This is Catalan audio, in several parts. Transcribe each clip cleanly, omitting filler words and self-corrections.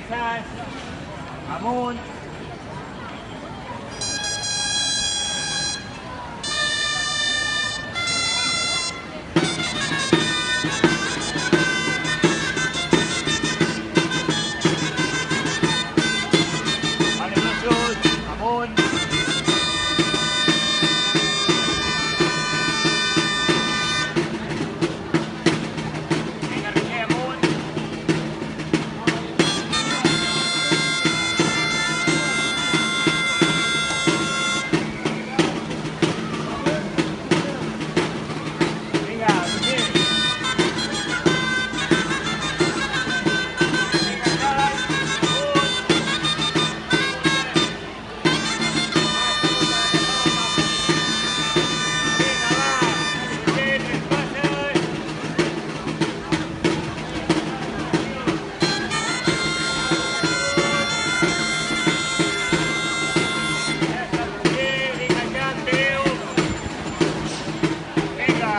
Texas, amunt. Vale, braços, amunt. Vinga, Roger, amunt. Vinga, Roger. Vinga, Cai, amunt. Vinga, va. Roger, 3 passes. Ja està, Roger. Vinga, Jan, 10. Vinga.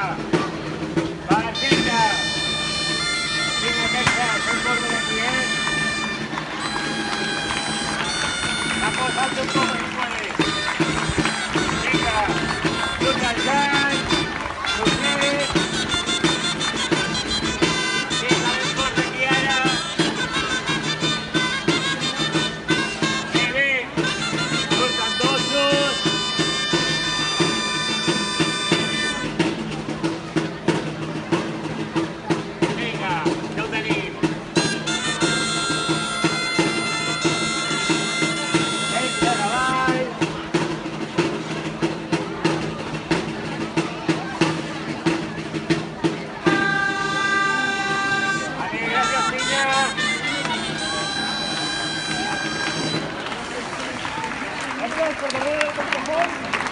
Va, vinga. Vinga, Texas, fem corda d'aquí, Vamos, alto un poco, si puedes. Venga, Lucas, Jan, Roger. Vinga, ven corda aquí ara. Que bé. Surten dolços. Vinga, ja ho tenim. Texas, avall. Vale, gràcies, Pinya. Gràcies per venir al Campamont.